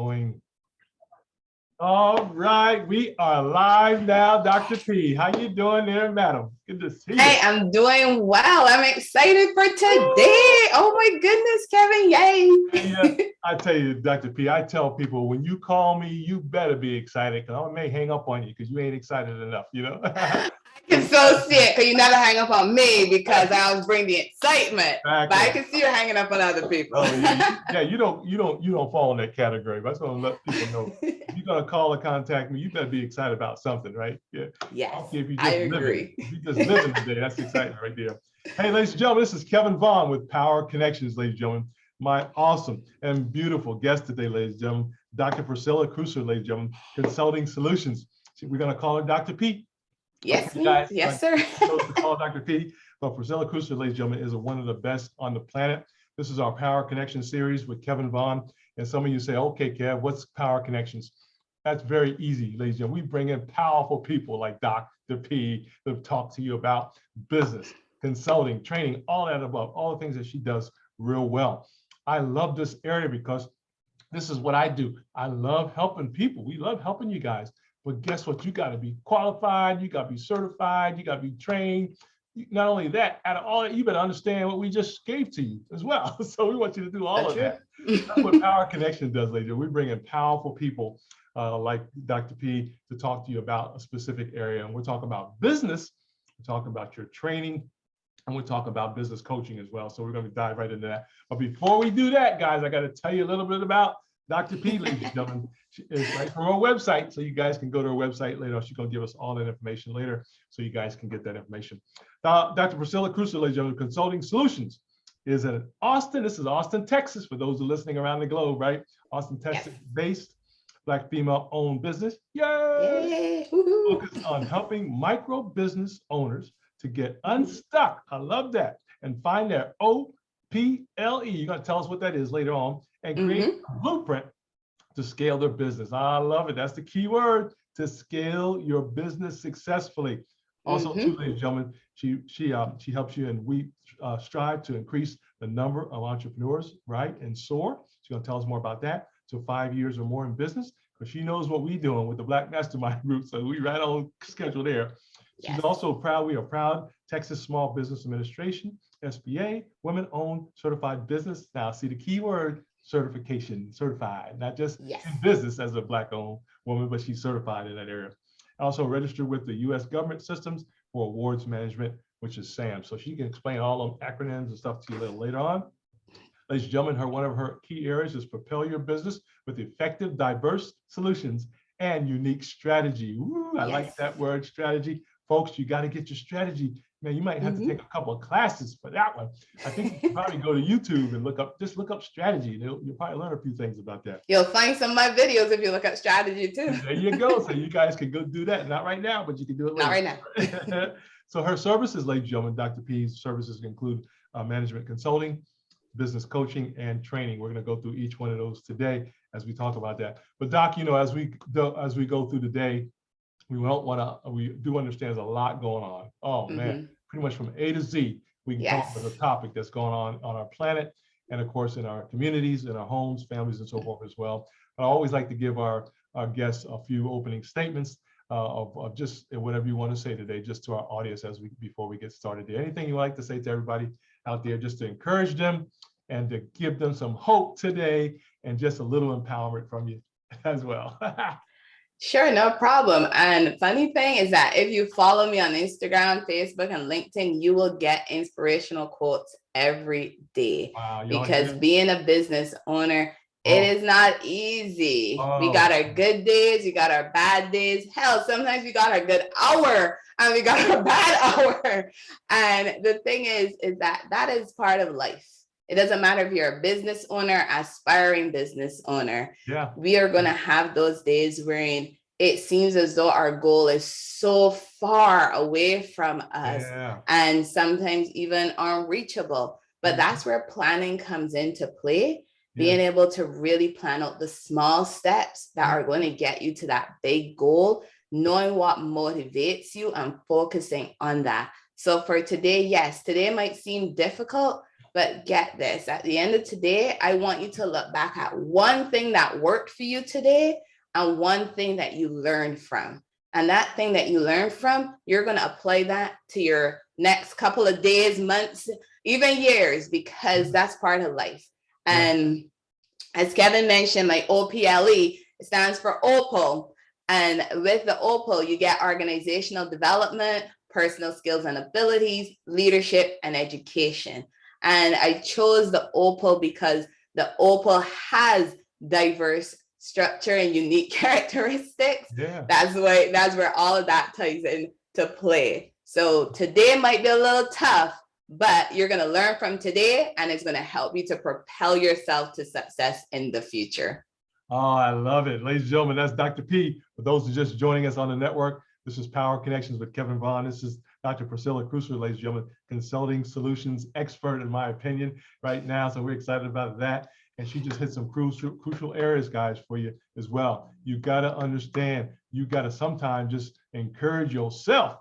Going. All right, we are live now. Dr. P, how you doing there, madam? Good to see you. Hey, I'm doing well. I'm excited for today. Oh my goodness, Kevin, yay. I tell you, Dr. P, I tell people when you call me, you better be excited because I may hang up on you because you ain't excited enough, you know? I can so see it because you never hang up on me because I always bring the excitement. Exactly. But I can see you hanging up on other people. You don't fall in that category. But I just want to let people know if you're gonna call or contact me, you better be excited about something, right? Yeah. Yes. I agree. If you just living today, that's exciting right there. Hey, ladies and gentlemen, this is Kevin Vaughan with Power Connections, ladies and gentlemen. My awesome and beautiful guest today, ladies and gentlemen, Dr. Priscilla Kucer, ladies and gentlemen, Consulting Solutions. We're gonna call her Dr. P. Yes, guys. Yes, sir. To call Dr. P. But Priscilla Kucer, ladies and gentlemen, is one of the best on the planet. This is our Power Connection series with Kevin Vaughan. And some of you say, okay, Kev, what's Power Connections? That's very easy, ladies and gentlemen. We bring in powerful people like Dr. P to talk to you about business, consulting, training, all that above, all the things that she does real well. I love this area because this is what I do. I love helping people. We love helping you guys. But guess what? You got to be qualified. You got to be certified. You got to be trained. Not only that, out of all that, you better understand what we just gave to you as well. So we want you to do all of that. That's what Power Connection does, ladies. We bring in powerful people like Dr. P to talk to you about a specific area. And we're talking about business. We're talking about your training. And we're talking about business coaching as well. So we're going to dive right into that. But before we do that, guys, I got to tell you a little bit about Dr. P, ladies and gentlemen. It's right from our website, so you guys can go to our website later. She's going to give us all that information later, so you guys can get that information. Dr. Priscilla Kucer, ladies and gentlemen, Consulting Solutions is in Austin. This is Austin, Texas, for those who are listening around the globe, right? Austin, Texas, based Black female-owned business. Yay! Focused on helping micro business owners to get unstuck. I love that, and find their OPLE. You're going to tell us what that is later on, and create a blueprint to scale their business. I love it. That's the key word, to scale your business successfully. Also, too, ladies and gentlemen, she helps you, and we strive to increase the number of entrepreneurs, right, and soar. She's going to tell us more about that. So 5 years or more in business, because she knows what we're doing with the Black Mastermind Group. So we right on schedule there. She's also proud. We are proud Texas Small Business Administration, SBA, women-owned certified business. Now, see the key word, certification, certified, not just in business as a Black-owned woman, but she's certified in that area. Also registered with the U.S. government systems for awards management, which is SAM. So she can explain all them acronyms and stuff to you a little later on. Ladies and gentlemen, one of her key areas is propel your business with effective, diverse solutions and unique strategy. Ooh, I like that word, strategy. Folks, you got to get your strategy. Man, you might have to take a couple of classes for that one. I think you should probably go to YouTube and look up strategy. You'll probably learn a few things about that. You'll find some of my videos if you look up strategy too. There you go. So you guys can go do that. Not right now, but you can do it later. Not right now. So her services, ladies and gentlemen, Dr. P's services include management consulting, business coaching, and training. We're going to go through each one of those today as we talk about that. But Doc, you know, as we go through the day, we do understand there's a lot going on. Oh man, pretty much from A to Z, we can talk about a topic that's going on our planet, and of course in our communities, in our homes, families, and so forth as well. But I always like to give our guests a few opening statements of just whatever you want to say today, just to our audience before we get started. Anything you like to say to everybody out there, just to encourage them and to give them some hope today, and just a little empowerment from you as well. Sure, no problem. And funny thing is that if you follow me on Instagram, Facebook, and LinkedIn, you will get inspirational quotes every day. Wow, because being a business owner, it is not easy. We got our good days, we got our bad days. Hell, sometimes we got our good hour and we got our bad hour. And the thing is that is part of life. It doesn't matter if you're a business owner, aspiring business owner. Yeah. We are going to have those days wherein it seems as though our goal is so far away from us and sometimes even unreachable. But that's where planning comes into play, being able to really plan out the small steps that are going to get you to that big goal, knowing what motivates you and focusing on that. So for today, yes, today might seem difficult, But get this, at the end of today, I want you to look back at one thing that worked for you today and one thing that you learned from. And that thing that you learned from, you're going to apply that to your next couple of days, months, even years, because that's part of life. And as Kevin mentioned, my OPLE stands for OPLE. And with the OPLE, you get organizational development, personal skills and abilities, leadership, and education. And I chose the OPLE because the OPLE has diverse structure and unique characteristics. That's where all of that ties into play. So today might be a little tough, but you're going to learn from today, and it's going to help you to propel yourself to success in the future. Oh, I love it. Ladies and gentlemen, that's Dr. P. For those who are just joining us on the network, this is Power Connections with Kevin Vaughan. This is Dr. Priscilla Kucer, ladies and gentlemen, consulting solutions expert, in my opinion, right now. So we're excited about that. And she just hit some crucial areas, guys, for you as well. You got to understand, you got to sometimes just encourage yourself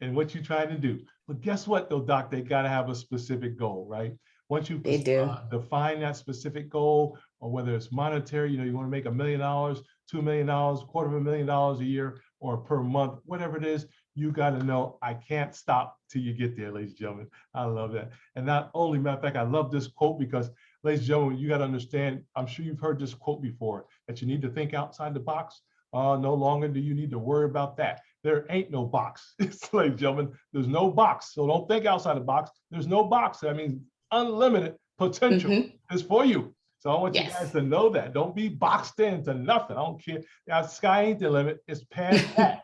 in what you're trying to do. But guess what, though, Doc? They got to have a specific goal, right? Once you define that specific goal, or whether it's monetary, you want to make $1 million, $2 million, $250,000 a year, or per month, whatever it is, you got to know, I can't stop till you get there, ladies and gentlemen. I love that. And not only, matter of fact, I love this quote because, ladies and gentlemen, you got to understand, I'm sure you've heard this quote before, that you need to think outside the box. No longer do you need to worry about that. There ain't no box. Ladies and gentlemen, there's no box. So don't think outside the box. There's no box. That means unlimited potential is for you. So I want you guys to know that. Don't be boxed into nothing. I don't care. That sky ain't the limit. It's past that.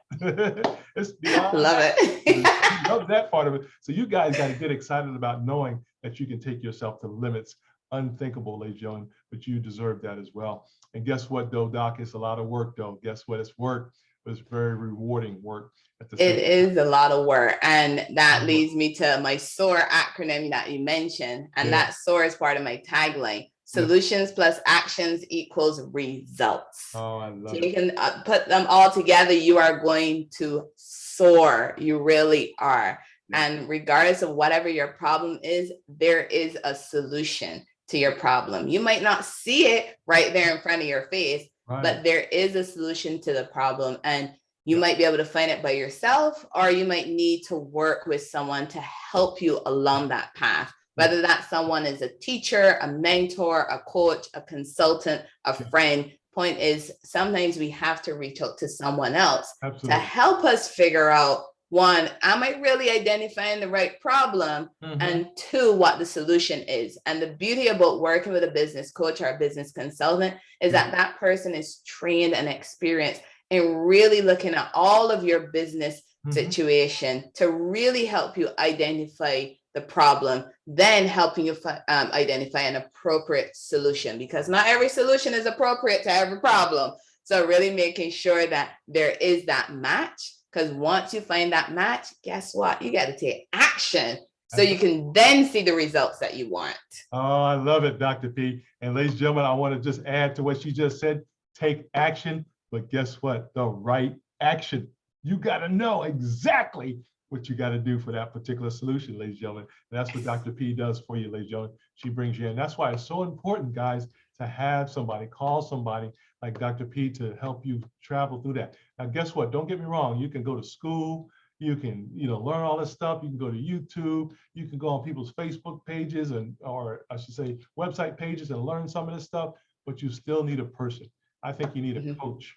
It's beyond. Love it. Love that part of it. So you guys got to get excited about knowing that you can take yourself to limits unthinkable, ladies and gentlemen, but you deserve that as well. And guess what, though, Doc? It's a lot of work, though. Guess what? It's work, but it's very rewarding work. It is a lot of work. And that leads me to my SOAR acronym that you mentioned. And that SOAR is part of my tagline. Solutions plus actions equals results. Oh, I love it. So you can put them all together. You are going to soar. You really are. And regardless of whatever your problem is, there is a solution to your problem. You might not see it right there in front of your face, but there is a solution to the problem. And you might be able to find it by yourself, or you might need to work with someone to help you along that path. Whether that someone is a teacher, a mentor, a coach, a consultant, a friend. Point is, sometimes we have to reach out to someone else to help us figure out, one, am I really identifying the right problem? And two, what the solution is. And the beauty about working with a business coach or a business consultant is that that person is trained and experienced in really looking at all of your business situation to really help you identify the problem, then helping you identify an appropriate solution, because not every solution is appropriate to every problem. So really making sure that there is that match, because once you find that match, guess what? You got to take action so you can then see the results that you want. Oh, I love it, Dr. P. And ladies and gentlemen, I want to just add to what she just said, take action, but guess what? The right action. You got to know exactly what you got to do for that particular solution, ladies and gentlemen. And that's what Dr. P does for you, ladies and gentlemen. She brings you in. That's why it's so important, guys, to have somebody, call somebody like Dr. P to help you travel through that. Now, guess what? Don't get me wrong. You can go to school. You can, learn all this stuff. You can go to YouTube. You can go on people's Facebook pages or I should say, website pages and learn some of this stuff, but you still need a person. I think you need a coach.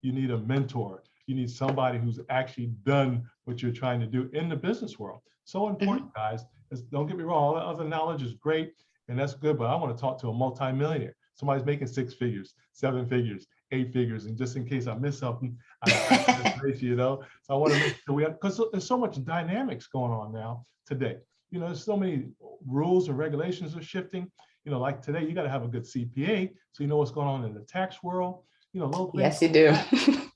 You need a mentor. You need somebody who's actually done what you're trying to do in the business world. So important, guys. Don't get me wrong, all the other knowledge is great and that's good, but I want to talk to a multimillionaire. Somebody's making 6 figures, 7 figures, 8 figures, and just in case I miss something, So I want to make sure because there's so much dynamics going on now today. There's so many rules and regulations are shifting. Like today, you got to have a good CPA, so you know what's going on in the tax world. Little things. Yes, you do.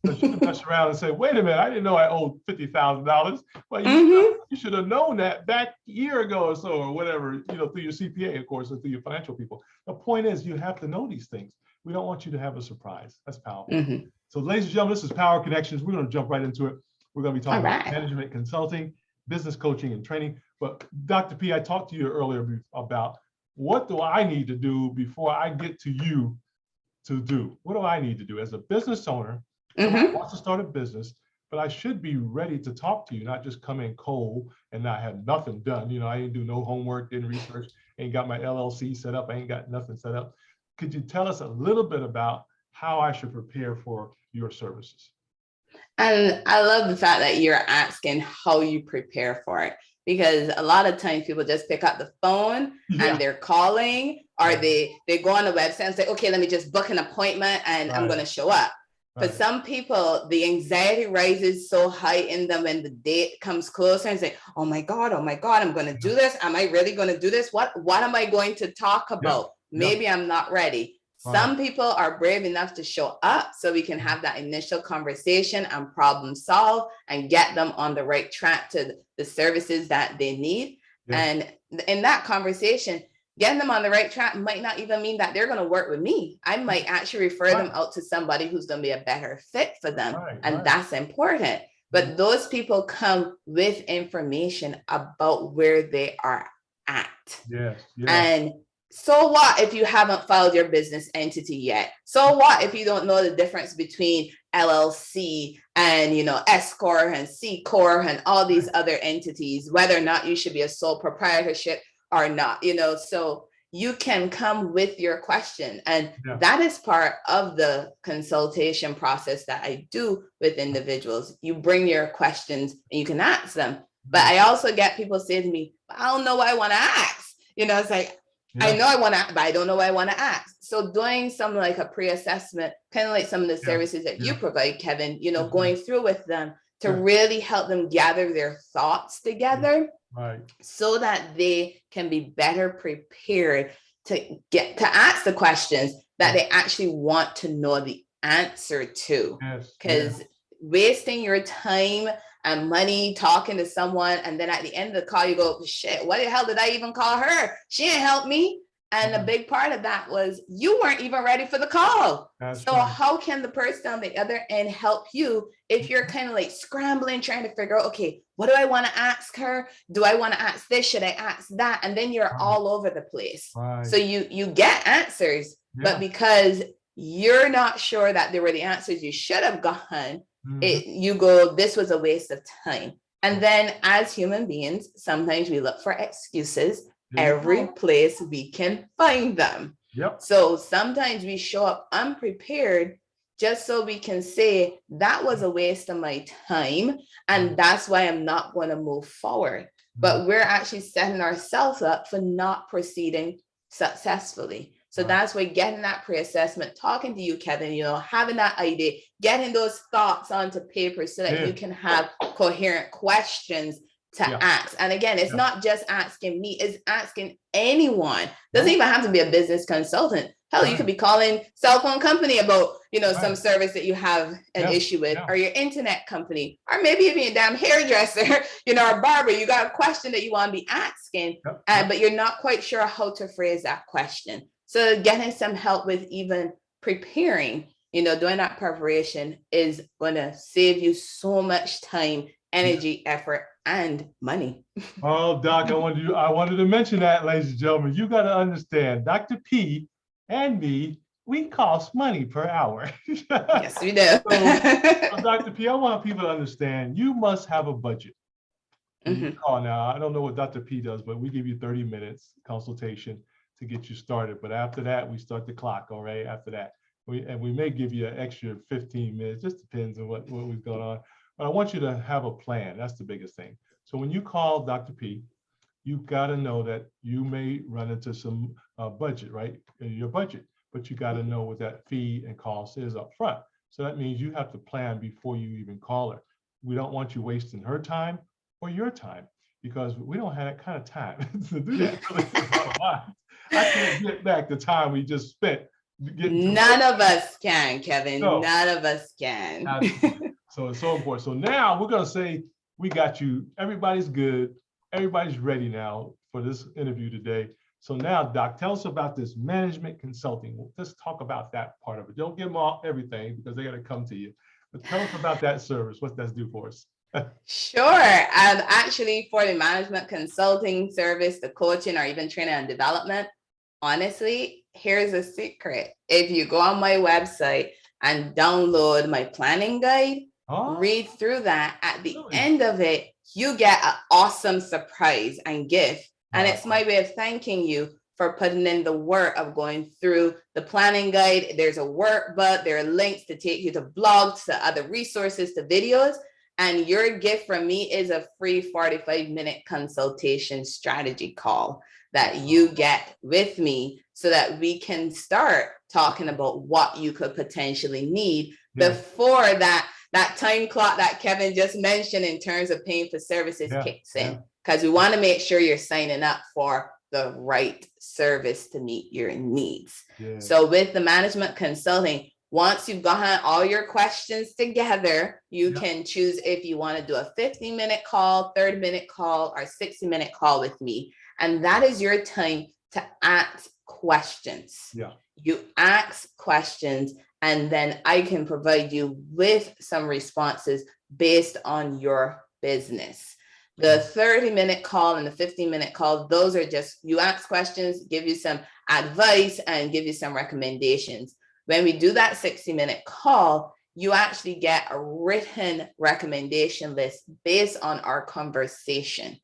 But you can mess around and say, wait a minute, I didn't know I owed $50,000. Well, you should have known that back a year ago or so, or whatever, through your CPA, of course, and through your financial people. The point is, you have to know these things. We don't want you to have a surprise. That's powerful. So, ladies and gentlemen, this is Power Connections. We're going to jump right into it. We're going to be talking about management consulting, business coaching, and training. But Dr. P, I talked to you earlier about what do I need to do before I get to you to do? What do I need to do as a business owner? Somebody wants to start a business, but I should be ready to talk to you, not just come in cold and not have nothing done. You know, I didn't do no homework, didn't research, ain't got my LLC set up, I ain't got nothing set up. Could you tell us a little bit about how I should prepare for your services? And I love the fact that you're asking how you prepare for it, because a lot of times people just pick up the phone and they're calling, or they go on the website and say, okay, let me just book an appointment and I'm going to show up. For some people, the anxiety rises so high in them when the date comes closer and say, oh my God, I'm going to do this. Am I really going to do this? What am I going to talk about? Maybe I'm not ready. Some people are brave enough to show up so we can have that initial conversation and problem solve and get them on the right track to the services that they need. And in that conversation, getting them on the right track might not even mean that they're going to work with me. I might actually refer them out to somebody who's going to be a better fit for them. And that's important. But those people come with information about where they are at. And so what if you haven't filed your business entity yet? So what if you don't know the difference between LLC and, you know, S Corp and C Corp and all these other entities, whether or not you should be a sole proprietorship or not, you know? So you can come with your question. And that is part of the consultation process that I do with individuals. You bring your questions and you can ask them. But I also get people say to me, I don't know what I want to ask. You know, it's like, I know I want to, but I don't know what I want to ask. So doing something like a pre-assessment, kind of like some of the services that you provide, Kevin, you know, going through with them to really help them gather their thoughts together so that they can be better prepared to get to ask the questions that they actually want to know the answer to. Because wasting your time and money talking to someone, and then at the end of the call you go, shit, what the hell did I even call her? She didn't help me. And a big part of that was you weren't even ready for the call. How can the person on the other end help you if you're kind of like scrambling, trying to figure out, okay, what do I want to ask her? Do I want to ask this? Should I ask that? And then you're all over the place. So you get answers, but because you're not sure that they were the answers you should have gotten, you go, this was a waste of time. And then as human beings, sometimes we look for excuses every place we can find them. So sometimes we show up unprepared just so we can say that was a waste of my time and that's why I'm not going to move forward. But we're actually setting ourselves up for not proceeding successfully. So that's why getting that pre-assessment, talking to you, Kevin, you know, having that idea, getting those thoughts onto paper so that you can have coherent questions to ask. And again, it's not just asking me, it's asking anyone. Doesn't even have to be a business consultant. Hell, you could be calling cell phone company about, you know, some service that you have an issue with, or your internet company, or maybe even a damn hairdresser, you know, or barber. You got a question that you want to be asking, but you're not quite sure how to phrase that question. So getting some help with even preparing, you know, doing that preparation is going to save you so much time, energy, effort, and money. Oh, Doc, I wanted to mention that, ladies and gentlemen. You got to understand, Dr. P and me, we cost money per hour. Yes, we do. So, Dr. P, I want people to understand, you must have a budget. You call now. I don't know what Dr. P does, but we give you 30 minutes consultation to get you started. But after that, we start the clock, all right? After that, we may give you an extra 15 minutes, just depends on what was going on. But I want you to have a plan. That's the biggest thing. So when you call Dr. P, you've got to know that you may run into some budget, right? Your budget, but you got to know what that fee and cost is up front. So that means you have to plan before you even call her. We don't want you wasting her time or your time because we don't have that kind of time to do that. I can't get back the time we just spent. None of us can, Kevin. No. None of us can. So it's so important. So now we're going to say we got you. Everybody's good. Everybody's ready now for this interview today. So now, Doc, tell us about this management consulting. Let's talk about that part of it. Don't give them all everything because they got to come to you. But tell us about that service. What does that do for us? Sure. Actually, for the management consulting service, the coaching, or even training and development, honestly, here's a secret. If you go on my website and download my planning guide, read through that, at the end of it, you get an awesome surprise and gift. And it's my way of thanking you for putting in the work of going through the planning guide. There's a workbook, there are links to take you to blogs, to other resources, to videos. And your gift from me is a free 45-minute consultation strategy call that you get with me so that we can start talking about what you could potentially need before that time clock that Kevin just mentioned in terms of paying for services kicks in. Because we want to make sure you're signing up for the right service to meet your needs. So with the management consulting, once you've gotten all your questions together, you can choose if you want to do a 15-minute call, 30-minute call, or 60-minute call with me. And that is your time to ask questions. You ask questions, and then I can provide you with some responses based on your business. The 30-minute call and the 15-minute call, those are just, you ask questions, give you some advice, and give you some recommendations. When we do that 60-minute call, you actually get a written recommendation list based on our conversation.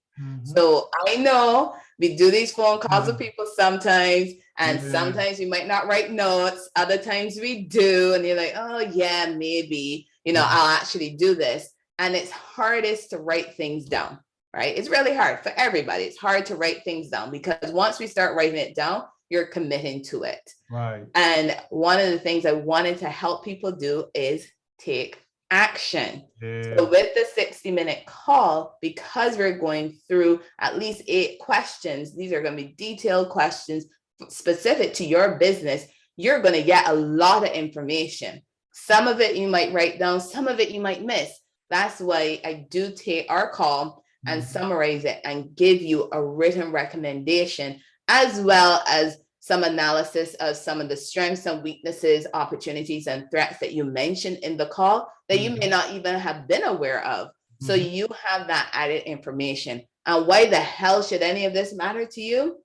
So I know we do these phone calls with people sometimes, and sometimes we might not write notes. Other times we do, and you're like, oh yeah, maybe, I'll actually do this. And it's hardest to write things down, right? It's really hard for everybody. It's hard to write things down because once we start writing it down, you're committing to it. Right. And one of the things I wanted to help people do is take action. So with the 60-minute call, because we're going through at least 8 questions, these are going to be detailed questions specific to your business. You're going to get a lot of information. Some of it you might write down, some of it you might miss. That's why I do take our call and summarize it and give you a written recommendation, as well as some analysis of some of the strengths and weaknesses, opportunities, and threats that you mentioned in the call that you may not even have been aware of. So you have that added information. And why the hell should any of this matter to you?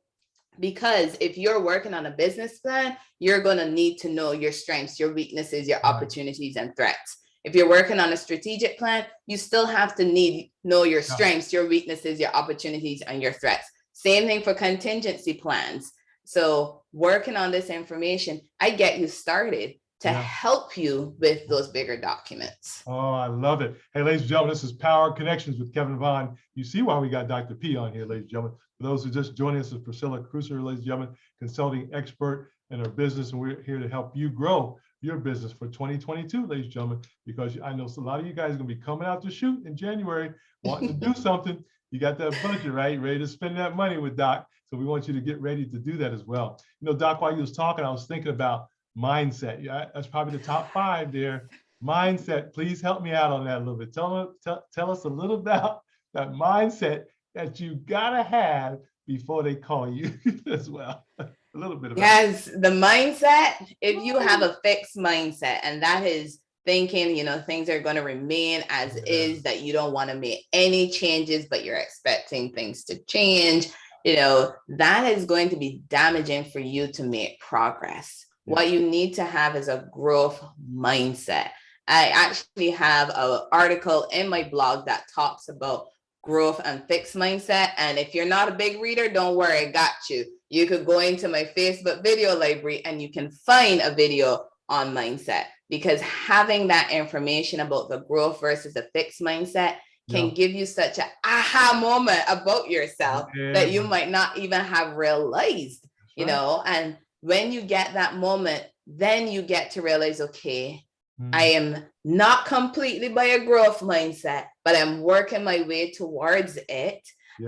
Because if you're working on a business plan, you're going to need to know your strengths, your weaknesses, your opportunities, and threats. If you're working on a strategic plan, you still have to know your strengths, your weaknesses, your opportunities, and your threats. Same thing for contingency plans. So working on this information, I get you started to help you with those bigger documents. Oh, I love it. Hey, ladies and gentlemen, this is Power Connections with Kevin Vaughan. You see why we got Dr. P on here, ladies and gentlemen. For those who just joining us, is Priscilla Kucer, ladies and gentlemen, consulting expert in our business, and we're here to help you grow your business for 2022, ladies and gentlemen, because I know a lot of you guys are going to be coming out to shoot in January, wanting to do something. You got that budget, right? Ready to spend that money with Doc. So we want you to get ready to do that as well. Doc, while you was talking, I was thinking about mindset. Yeah, that's probably the top 5 there. Mindset. Please help me out on that a little bit. Tell us a little about that mindset that you gotta have before they call you as well. A little bit about the mindset. If you have a fixed mindset, and that is thinking, things are going to remain as is, that you don't want to make any changes, but you're expecting things to change, that is going to be damaging for you to make progress. What you need to have is a growth mindset. I actually have an article in my blog that talks about growth and fixed mindset. And if you're not a big reader, don't worry, I got you. You could go into my Facebook video library and you can find a video on mindset, because having that information about the growth versus the fixed mindset can give you such an aha moment about yourself that you might not even have realized, and when you get that moment, then you get to realize, okay, I am not completely by a growth mindset, but I'm working my way towards it.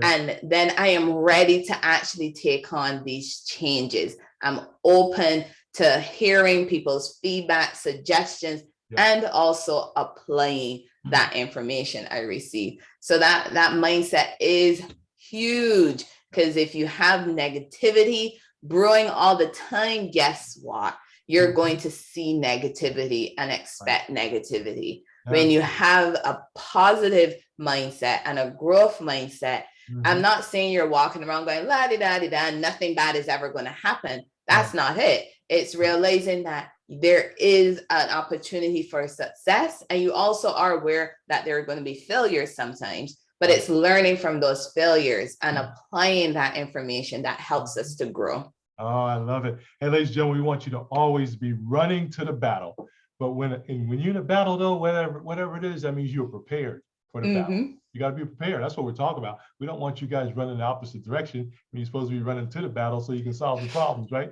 And then I am ready to actually take on these changes. I'm open to hearing people's feedback, suggestions, and also applying that information I receive. So that mindset is huge, because if you have negativity brewing all the time, guess what? You're going to see negativity and expect negativity. When you have a positive mindset and a growth mindset, I'm not saying you're walking around going la di da di da, nothing bad is ever going to happen. That's not it. It's realizing that there is an opportunity for success, and you also are aware that there are going to be failures sometimes, but it's learning from those failures and applying that information that helps us to grow. Oh, I love it. Hey, ladies and gentlemen, we want you to always be running to the battle. But when you're in a battle, though, whatever it is, that means you're prepared for the battle. You got to be prepared. That's what we're talking about. We don't want you guys running the opposite direction when you're supposed to be running to the battle so you can solve the problems, right?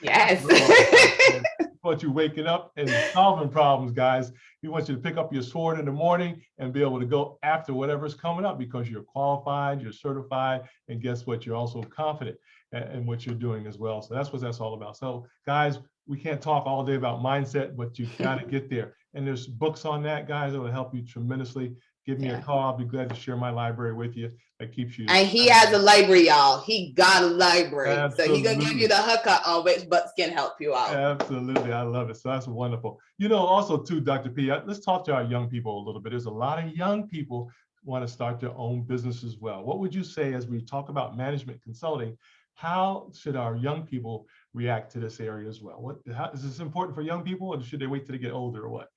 Yes. We want you waking up and solving problems, guys. We want you to pick up your sword in the morning and be able to go after whatever's coming up because you're qualified, you're certified, and guess what? You're also confident in what you're doing as well. So that's what that's all about. So guys, we can't talk all day about mindset, but you've got to get there. And there's books on that, guys, that will help you tremendously. Give me a call. I'll be glad to share my library with you. That keeps you. And he has a library, y'all. He got a library. Absolutely. So he's going to give you the hookup on which books can help you out. Absolutely. I love it. So that's wonderful. You know, also too, Dr. P, let's talk to our young people a little bit. There's a lot of young people who want to start their own business as well. What would you say as we talk about management consulting? How should our young people react to this area as well? Is this important for young people, or should they wait till they get older, or what?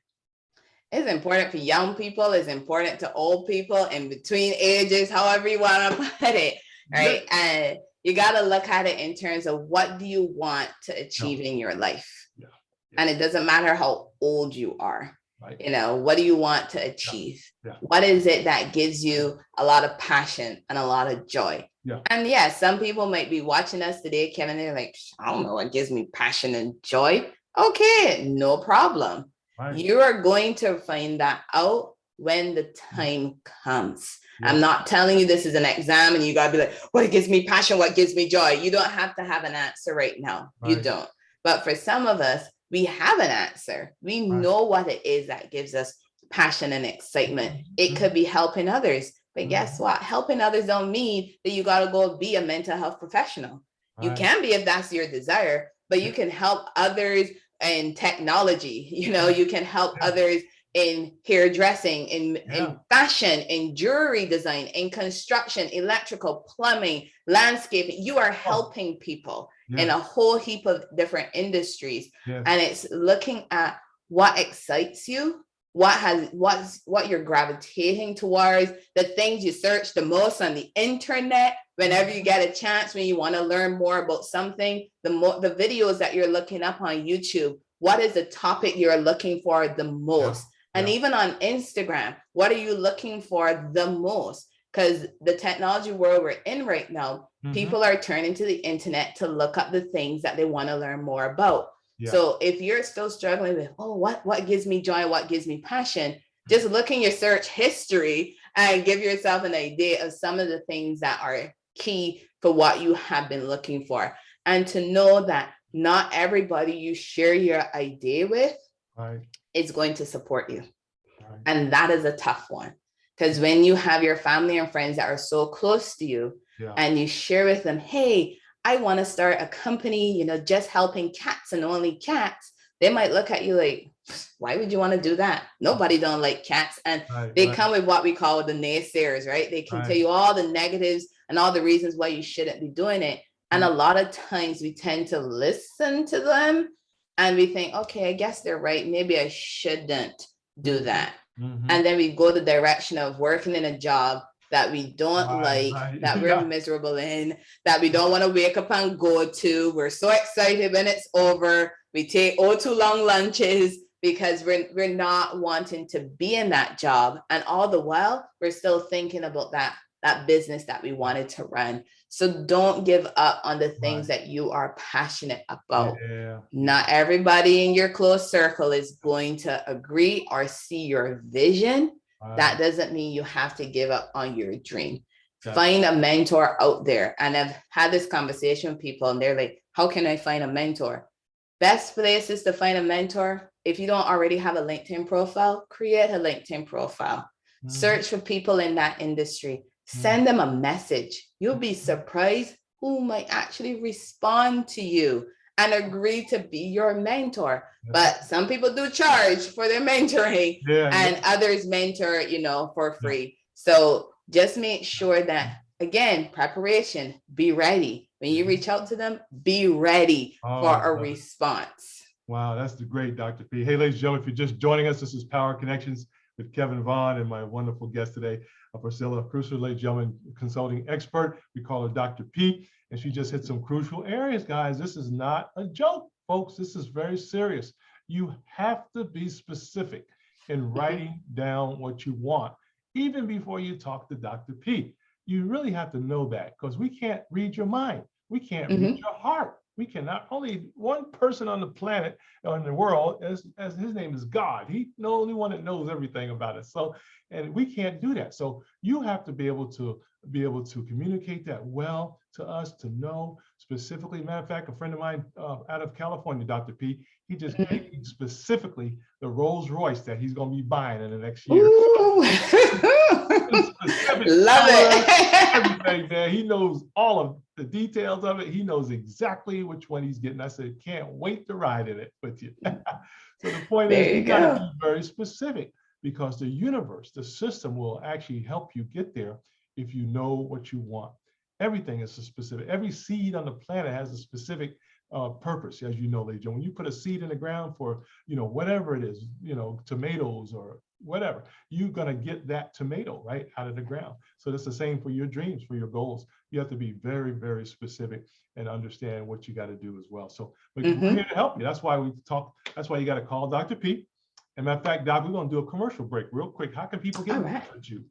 It's important for young people. It's important to old people in between ages, however you want to put it, right? Yeah. And you got to look at it in terms of what do you want to achieve in your life? Yeah. And it doesn't matter how old you are. Right. You know, what do you want to achieve? Yeah. What is it that gives you a lot of passion and a lot of joy? Yeah. And yeah, some people might be watching us today, Kevin, they're like, I don't know what gives me passion and joy. Okay, no problem. Right. You are going to find that out when the time comes. Yeah. I'm not telling you this is an exam and you got to be like, what gives me passion? What gives me joy? You don't have to have an answer right now. Right. You don't. But for some of us, we have an answer. We know what it is that gives us passion and excitement. It could be helping others. But guess what? Helping others don't mean that you got to go be a mental health professional. Right. You can be if that's your desire, but you can help others in technology. You know, you can help others in hairdressing, in fashion, in jewelry design, in construction, electrical, plumbing, landscaping. You are helping people in a whole heap of different industries. And it's looking at what excites you, what you're gravitating towards, the things you search the most on the internet. Whenever you get a chance, when you want to learn more about something, the videos that you're looking up on YouTube, what is the topic you're looking for the most? And even on Instagram, what are you looking for the most? Because the technology world we're in right now, people are turning to the internet to look up the things that they want to learn more about. Yeah. So if you're still struggling with, what gives me joy, what gives me passion, just look in your search history and give yourself an idea of some of the things that are key for what you have been looking for. And to know that not everybody you share your idea with is going to support you. Right. And that is a tough one. Because when you have your family and friends that are so close to you and you share with them, hey, I want to start a company, you know, just helping cats and only cats, they might look at you like, why would you want to do that? Nobody don't like cats. And they come with what we call the naysayers, right? They can tell you all the negatives and all the reasons why you shouldn't be doing it. And a lot of times we tend to listen to them and we think, okay, I guess they're right. Maybe I shouldn't do that. And then we go the direction of working in a job that we don't that we're miserable in, that we don't want to wake up and go to. We're so excited when it's over. We take too long lunches because we're not wanting to be in that job. And all the while, we're still thinking about that business that we wanted to run. So don't give up on the things that you are passionate about. Not everybody in your close circle is going to agree or see your vision. That doesn't mean you have to give up on your dream. Find a mentor out there. And I've had this conversation with people and they're like, how can I find a mentor? Best places to find a mentor, if you don't already have a LinkedIn profile, create a LinkedIn profile. Search for people in that industry. Send them a message. You'll be surprised who might actually respond to you and agree to be your mentor. But some people do charge for their mentoring and others mentor, you know, for free. So just make sure that again, preparation, be ready. When you reach out to them, be ready for a response. Wow, that's the great Dr. P. Hey, ladies and gentlemen, if you're just joining us, this is Power Connections with Kevin Vaughan and my wonderful guest today, Priscilla Kucer, ladies and gentlemen, consulting expert. We call her Dr. P, and she just hit some crucial areas, guys. This is not a joke, folks. This is very serious. You have to be specific in writing down what you want, even before you talk to Dr. P. You really have to know that, because we can't read your mind. We can't read your heart. We cannot. Only one person on the planet or in the world, as his name is God. He's the only one that knows everything about it. So, and we can't do that. So you have to be able to communicate that well to us, to know specifically. Matter of fact, a friend of mine out of California, Dr. P, he just gave me specifically the Rolls Royce that he's going to be buying in the next year. Love it. Everything, man. He knows all of the details of it. He knows exactly which one he's getting. I said, can't wait to ride in it with you. So the point is, you got to be very specific, because the universe, the system, will actually help you get there if you know what you want. Everything is a specific. Every seed on the planet has a specific purpose, as you know, ladies and gentlemen. When you put a seed in the ground for, whatever it is, tomatoes or whatever, you're going to get that tomato right out of the ground. So it's the same for your dreams, for your goals. You have to be very, very specific and understand what you got to do as well. So we're here to help you. That's why we talk. That's why you got to call Dr. P. And matter of fact, Doc, we're going to do a commercial break real quick. How can people get in touch with you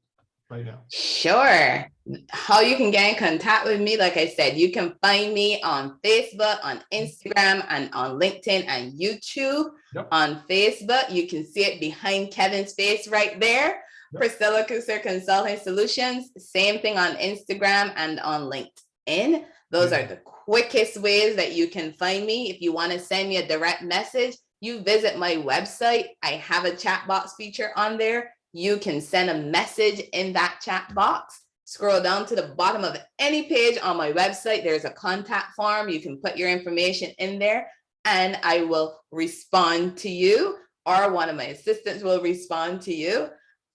right now? Sure. How you can get in contact with me, like I said, you can find me on Facebook, on Instagram, and on LinkedIn and YouTube. On Facebook, you can see it behind Kevin's face right there. Priscilla Kucer Consulting Solutions. Same thing on Instagram and on LinkedIn. Those are the quickest ways that you can find me. If you want to send me a direct message, you visit my website. I have a chat box feature on there. You can send a message in that chat box. Scroll down to the bottom of any page on my website. There's a contact form. You can put your information in there and I will respond to you, or one of my assistants will respond to you.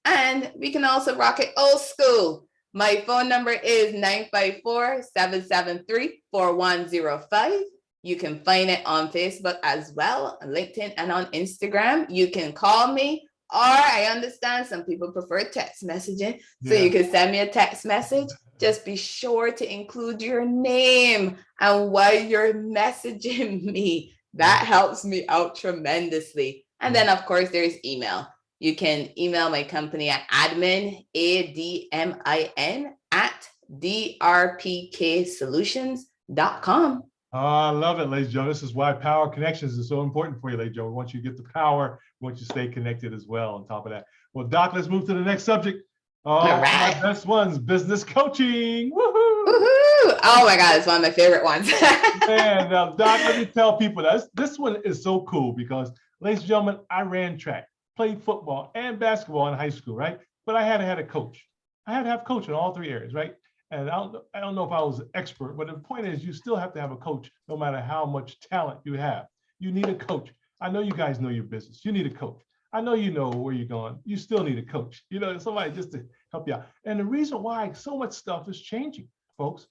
And we can also rock it old school. My phone number is 954-773-4105. You can find it on Facebook as well, on LinkedIn and on Instagram. You can call me, or I understand some people prefer text messaging. So you can send me a text message. Just be sure to include your name and why you're messaging me. That helps me out tremendously. And then, of course, there's email. You can email my company at admin, ADMIN, at drpksolutions.com. I love it, ladies and gentlemen. This is why Power Connections is so important for you, ladies and gentlemen. Once you get the power, once you stay connected as well on top of that. Well, Doc, let's move to the next subject. All right. My best ones, business coaching. Woohoo! Woohoo! Oh my God, it's one of my favorite ones. Man, now, Doc, let me tell people that this one is so cool because, ladies and gentlemen, I ran track, played football and basketball in high school, right? But I had to have a coach. I had to have a coach in all three areas, right? And I don't know if I was an expert, but the point is you still have to have a coach no matter how much talent you have. You need a coach. I know you guys know your business. You need a coach. I know you know where you're going. You still need a coach, somebody just to help you out. And the reason why so much stuff is changing, folks,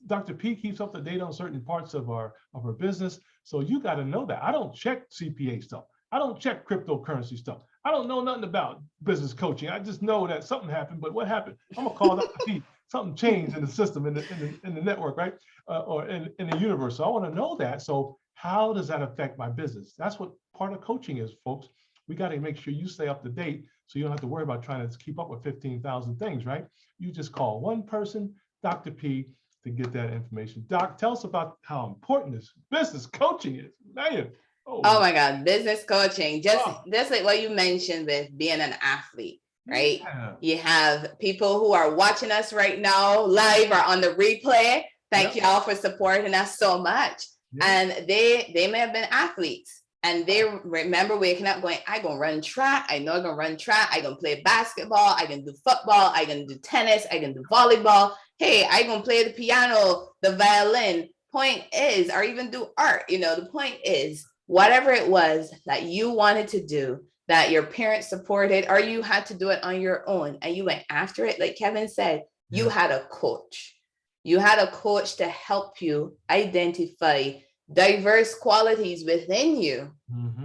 Dr. P keeps up to date on certain parts of our business. So you got to know that. I don't check CPA stuff. I don't check cryptocurrency stuff. I don't know nothing about business coaching. I just know that something happened, but what happened? I'm gonna call Dr. P. Something changed in the system, in the network, right? Or in the universe. So I want to know that. So how does that affect my business? That's what part of coaching is, folks. We got to make sure you stay up to date so you don't have to worry about trying to keep up with 15,000 things, right? You just call one person, Dr. P, to get that information. Doc, tell us about how important this business coaching is. Man. Oh my God, business coaching. Just like what you mentioned with being an athlete, right? Yeah. You have people who are watching us right now live or on the replay. Thank you all for supporting us so much. And they may have been athletes. And they remember waking up going, I gonna run track. I know I'm gonna run track. I gonna play basketball. I can do football. I can do tennis. I can do volleyball. Hey, I gonna play the piano, the violin. Point is, or even do art. The point is, whatever it was that you wanted to do, that your parents supported, or you had to do it on your own, and you went after it, like Kevin said, You had a coach. You had a coach to help you identify diverse qualities within you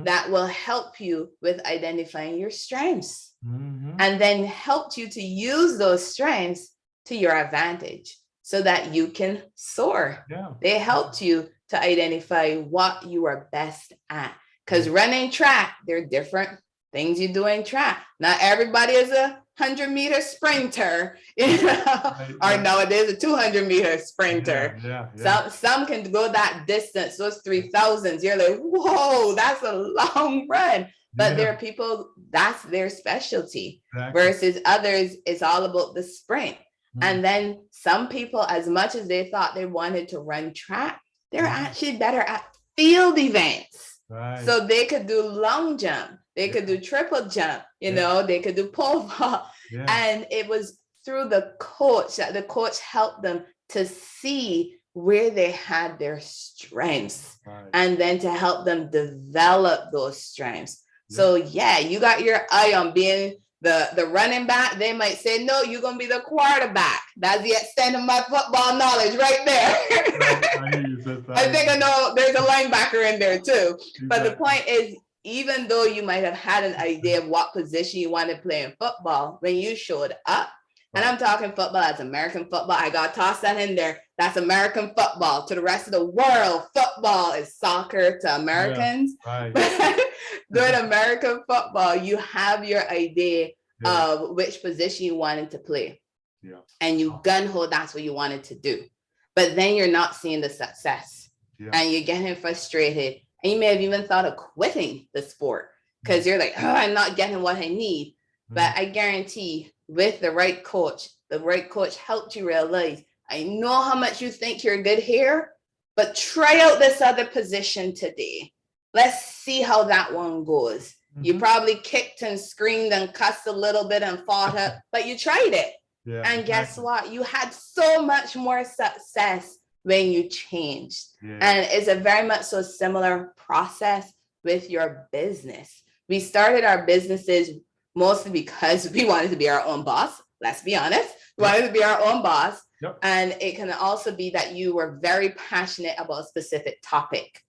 that will help you with identifying your strengths, and then helped you to use those strengths to your advantage so that you can soar. They helped you to identify what you are best at. Because running track, there are different things you do in track. Not everybody is a 100-meter sprinter, you know, or nowadays a 200-meter sprinter. Some can go that distance, those 3,000s. You're like, whoa, that's a long run. But there are people, that's their specialty. Versus others, it's all about the sprint. And then some people, as much as they thought they wanted to run track, they're actually better at field events. So they could do long jump, they could do triple jump, you know, they could do pole vault. And it was through the coach that the coach helped them to see where they had their strengths and then to help them develop those strengths. So yeah, you got your eye on being the running back. They might say, no, you're going to be the quarterback. That's the extent of my football knowledge right there. I think I know there's a linebacker in there too. But the point is, even though you might have had an idea of what position you want to play in football, when you showed up, and I'm talking football as American football, I got to toss that in there. That's American football. To the rest of the world, football is soccer to Americans. During American football, you have your idea of which position you wanted to play. And you gun-ho, that's what you wanted to do. But then you're not seeing the success. And you're getting frustrated. And you may have even thought of quitting the sport because you're like, oh, I'm not getting what I need. But I guarantee with the right coach helped you realize, I know how much you think you're good here, but try out this other position today. Let's see how that one goes. You probably kicked and screamed and cussed a little bit and fought up, but you tried it. And guess what? You had so much more success when you changed. And it's a very much so similar process with your business. We started our businesses mostly because we wanted to be our own boss. Let's be honest. We wanted to be our own boss. And it can also be that you were very passionate about a specific topic.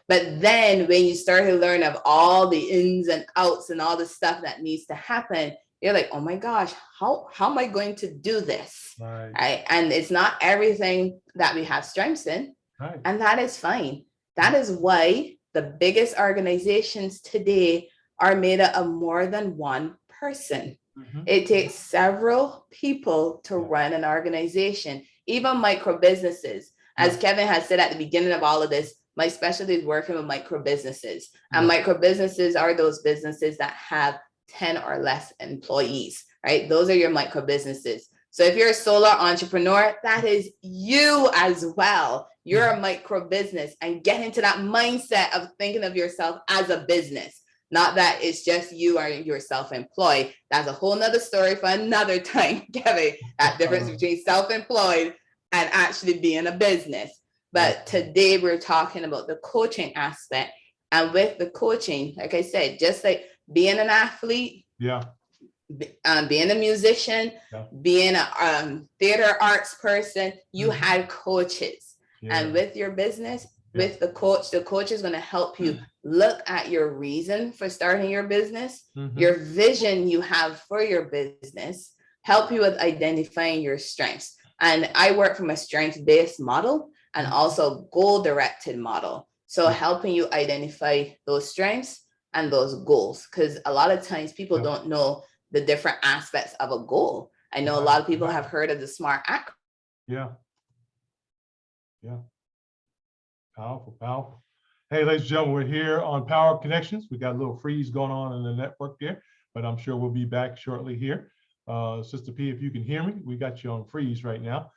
But then when you start to learn of all the ins and outs and all the stuff that needs to happen, you're like, oh my gosh, how am I going to do this? Right? And it's not everything that we have strengths in. And that is fine. That is why the biggest organizations today are made up of more than one person. It takes several people to run an organization, even micro businesses. As Kevin has said at the beginning of all of this, my specialty is working with micro businesses. And micro businesses are those businesses that have 10 or less employees, right? Those are your micro businesses. So if you're a solo entrepreneur, that is you as well. You're a micro business, and get into that mindset of thinking of yourself as a business. Not that it's just you or you're self-employed. That's a whole nother story for another time, Kevin. That difference between self-employed and actually being a business. But today we're talking about the coaching aspect. And with the coaching, like I said, just like being an athlete, being a musician, being a theater arts person, you had coaches. And with your business, with the coach is going to help you look at your reason for starting your business, your vision you have for your business, help you with identifying your strengths. And I work from a strength-based model and also goal-directed model. So helping you identify those strengths and those goals, because a lot of times people don't know the different aspects of a goal. I know a lot of people have heard of the SMART acronym. Powerful. Hey, ladies and gentlemen, we're here on Power Connections. We got a little freeze going on in the network here, but I'm sure we'll be back shortly here. Sister P, if you can hear me, we got you on freeze right now.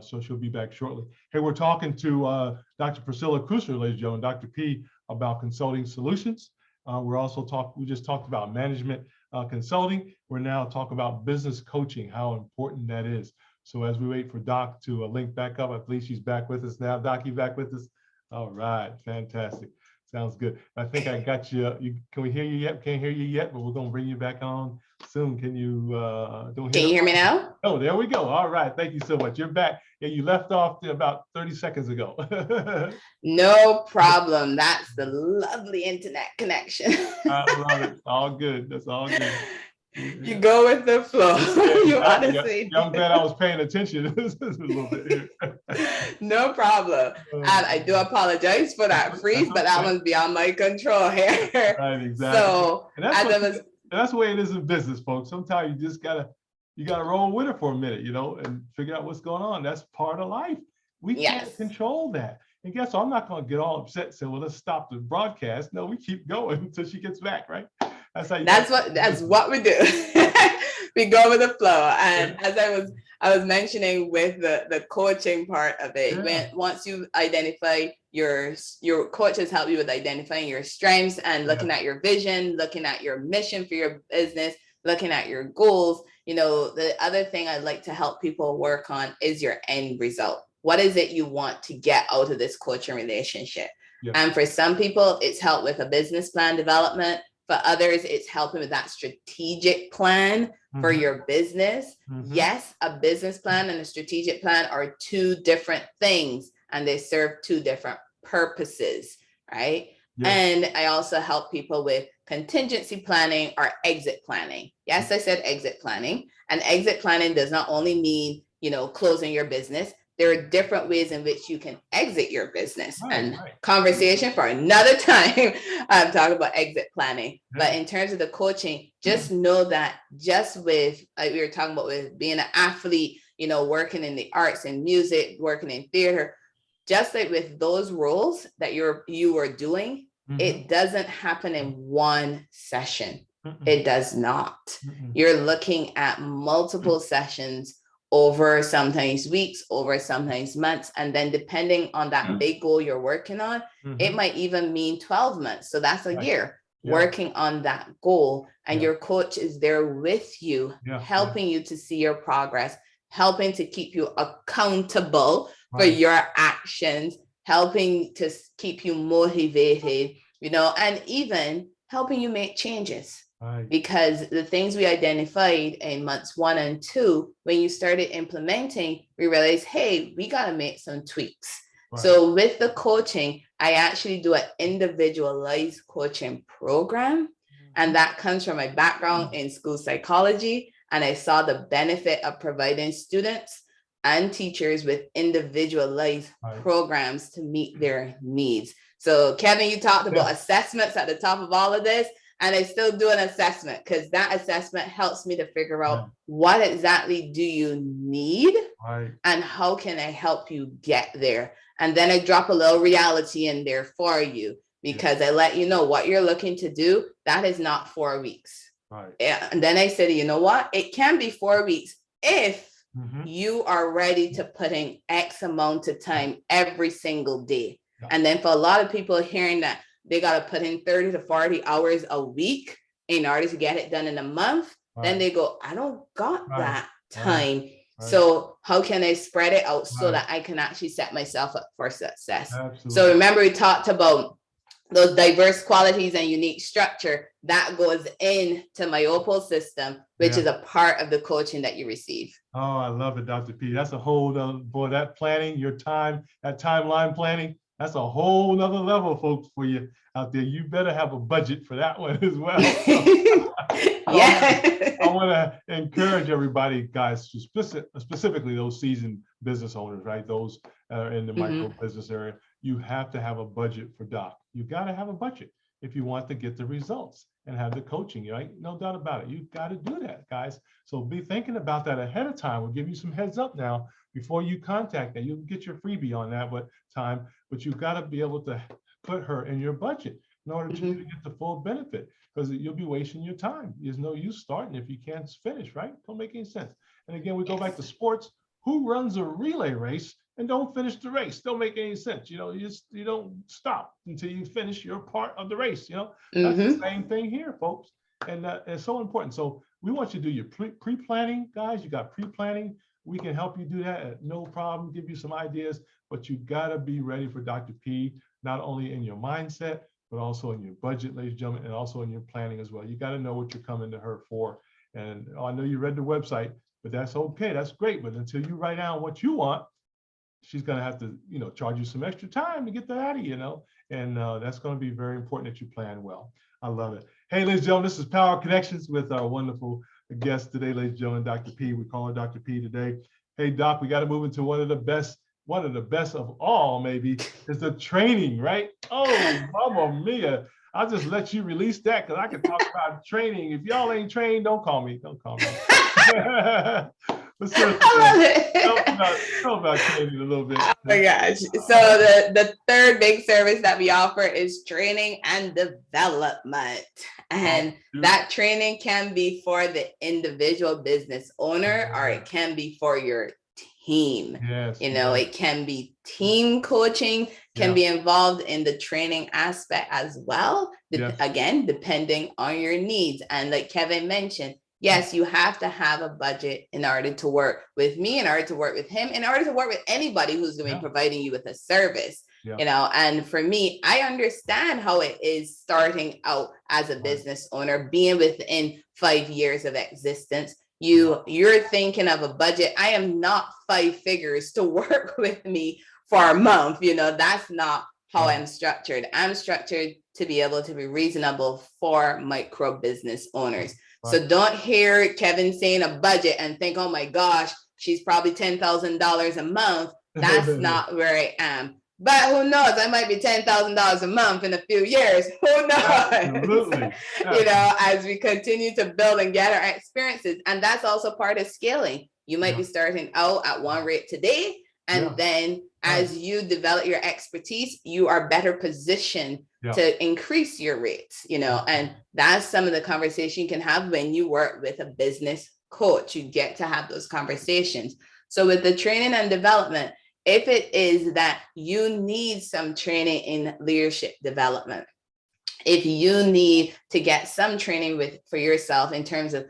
So she'll be back shortly. Hey, we're talking to Dr. Priscilla Kucer, ladies and gentlemen, Dr. P, about consulting solutions. We just talked about management consulting. We're now talking about business coaching, how important that is. So as we wait for Doc to link back up, I believe she's back with us now. Doc, you back with us? All right, fantastic. Sounds good. I think I got you. Can we hear you yet? Can't hear you yet, but we're going to bring you back on. soon. Can you don't Can you hear me now? Oh, there we go. All right. Thank you so much. You're back. Yeah, you left off about 30 seconds ago. No problem. That's the lovely internet connection. I love it. All good. That's all good. You go with the flow. Yeah, You exactly. honestly. I'm glad I was paying attention a little bit here. No problem. And I do apologize for that freeze, but that one's beyond my control here. Right, exactly. So that's the way it is in business, folks. Sometimes you just gotta roll with it for a minute, and figure out what's going on. That's part of life. We can't control that. And guess what? I'm not going to get all upset and say, well, let's stop the broadcast. No, we keep going until she gets back, right? That's what we do. We go with the flow. And as I was mentioning with the coaching part of it, once you identify your coaches help you with identifying your strengths and looking at your vision, looking at your mission for your business, looking at your goals. The other thing I'd like to help people work on is your end result. What is it you want to get out of this coaching relationship? Yeah. And for some people, it's help with a business plan development. For others, it's helping with that strategic plan for your business. Yes, a business plan and a strategic plan are two different things, and they serve two different purposes, right? Yeah. And I also help people with contingency planning or exit planning. Yes, I said exit planning. And exit planning does not only mean, closing your business. There are different ways in which you can exit your business, conversation for another time. I'm talking about exit planning. But in terms of the coaching, just know that just with, like we were talking about with being an athlete, working in the arts and music, working in theater, just like with those roles that you are doing, it doesn't happen in one session. It does not. You're looking at multiple sessions over sometimes weeks, over sometimes months. And then depending on that big goal you're working on, it might even mean 12 months. So that's a year working on that goal. And your coach is there with you, helping you to see your progress, helping to keep you accountable for your actions, helping to keep you motivated, and even helping you make changes. Right. Because the things we identified in months 1 and 2, when you started implementing, we realized, hey, we got to make some tweaks. Right. So with the coaching, I actually do an individualized coaching program. And that comes from my background in school psychology. And I saw the benefit of providing students and teachers with individualized programs to meet their needs. So Kevin, you talked about assessments at the top of all of this. And I still do an assessment because that assessment helps me to figure out what exactly do you need and how can I help you get there? And then I drop a little reality in there for you because I let you know what you're looking to do. That is not 4 weeks. Right. And then I said, you know what? It can be 4 weeks if you are ready to put in X amount of time every single day. Yeah. And then for a lot of people hearing that, they got to put in 30 to 40 hours a week in order to get it done in a month. Then they go, I don't got that time. So how can I spread it out so that I can actually set myself up for success? Absolutely. So remember, we talked about those diverse qualities and unique structure that goes into my OPLE system, which is a part of the coaching that you receive. Oh, I love it, Dr. P. That's a whole other, boy, that planning, your time, that timeline planning, that's a whole nother level, folks, for you out there. You better have a budget for that one as well. I want to encourage everybody, guys, to specifically those seasoned business owners, right? Those in the micro business area. You have to have a budget for doc. You got to have a budget if you want to get the results and have the coaching, right? No doubt about it. You've got to do that, guys. So be thinking about that ahead of time. We'll give you some heads up now before you contact that. You'll get your freebie on that but you've got to be able to put her in your budget in order to get the full benefit, because you'll be wasting your time. There's no use starting if you can't finish, right? Don't make any sense. And again, we go back to sports. Who runs a relay race and don't finish the race? Don't make any sense. You don't stop until you finish your part of the race. That's the same thing here, folks. And it's so important. So we want you to do your pre-planning, guys. You got pre-planning. We can help you do that at no problem, give you some ideas, but you gotta be ready for Dr. P, not only in your mindset, but also in your budget, ladies and gentlemen, and also in your planning as well. You gotta know what you're coming to her for And I know you read the website, but that's okay. That's great. But until you write down what you want, she's going to have to, charge you some extra time to get that out of you, and that's going to be very important that you plan well. I love it. Hey, ladies and gentlemen, this is Power Connections with our wonderful guest today, ladies and gentlemen, Dr. P. We call her Dr. P today. Hey, Doc, we got to move into one of the best of all, maybe, is the training, right? Oh, mamma mia. I'll just let you release that because I can talk about training. If y'all ain't trained, don't call me. Don't call me. But seriously, tell about training a little bit. Oh my gosh. So the third big service that we offer is training and development. And that training can be for the individual business owner, or it can be for your team. Yes, it can be team coaching, can be involved in the training aspect as well. Again, depending on your needs. And like Kevin mentioned, yes, you have to have a budget in order to work with me, in order to work with him, in order to work with anybody who's going to be providing you with a service. And for me, I understand how it is starting out as a business owner, being within 5 years of existence. You're thinking of a budget. I am not 5 figures to work with me for a month. That's not how I'm structured. I'm structured to be able to be reasonable for micro business owners. So don't hear Kevin saying a budget and think, oh my gosh, she's probably $10,000 a month. That's not where I am. But who knows? I might be $10,000 a month in a few years. Who knows? Absolutely. As we continue to build and gather our experiences. And that's also part of scaling. You might be starting out at one rate today. And then as you develop your expertise, you are better positioned to increase your rates, and that's some of the conversation you can have when you work with a business coach. You get to have those conversations. So with the training and development, if it is that you need some training in leadership development, if you need to get some training for yourself in terms of,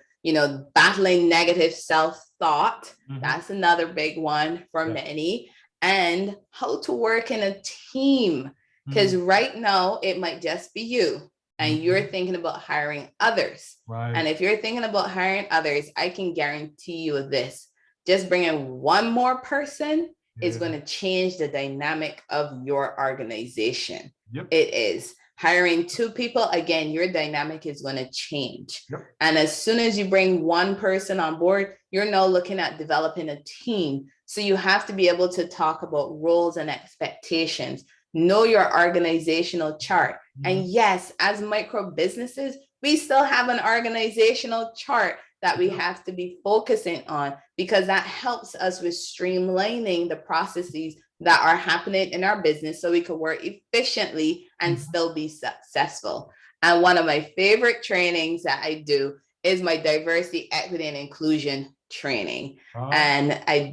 battling negative self-thought, that's another big one for many, and how to work in a team. Because right now it might just be you and you're thinking about hiring others. And if you're thinking about hiring others, I can guarantee you this, just bringing one more person is going to change the dynamic of your organization. It is. Hiring 2 people, again, your dynamic is going to change. And as soon as you bring one person on board, you're now looking at developing a team. So you have to be able to talk about roles and expectations, know your organizational chart. And yes, as micro businesses, we still have an organizational chart that we have to be focusing on, because that helps us with streamlining the processes that are happening in our business so we can work efficiently and still be successful. And one of my favorite trainings that I do is my diversity, equity, and inclusion training. And I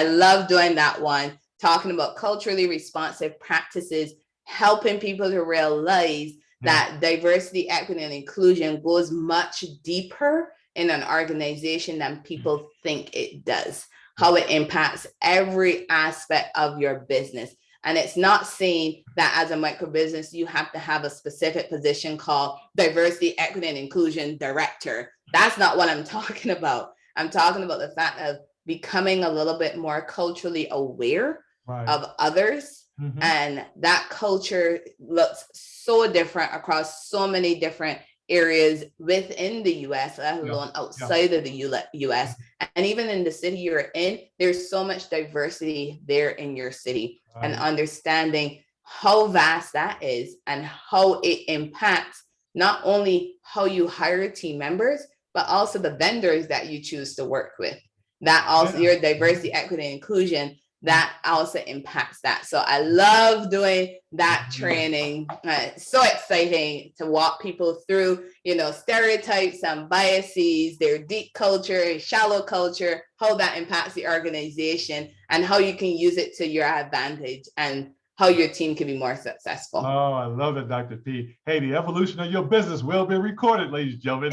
love doing that one, talking about culturally responsive practices, helping people to realize that diversity, equity, and inclusion goes much deeper in an organization than people think it does, how it impacts every aspect of your business. And it's not saying that as a micro business, you have to have a specific position called diversity, equity, and inclusion director. That's not what I'm talking about. I'm talking about the fact of becoming a little bit more culturally aware of others. And that culture looks so different across so many different areas within the US, let alone outside of the US. And even in the city you're in, there's so much diversity there in your city. And understanding how vast that is and how it impacts not only how you hire team members, but also the vendors that you choose to work with. That also your diversity, equity, and inclusion, that also impacts that. So I love doing that training. It's so exciting to walk people through, stereotypes and biases, their deep culture, shallow culture, how that impacts the organization and how you can use it to your advantage and how your team can be more successful. Oh, I love it, Dr. P. Hey, the evolution of your business will be recorded, ladies and gentlemen.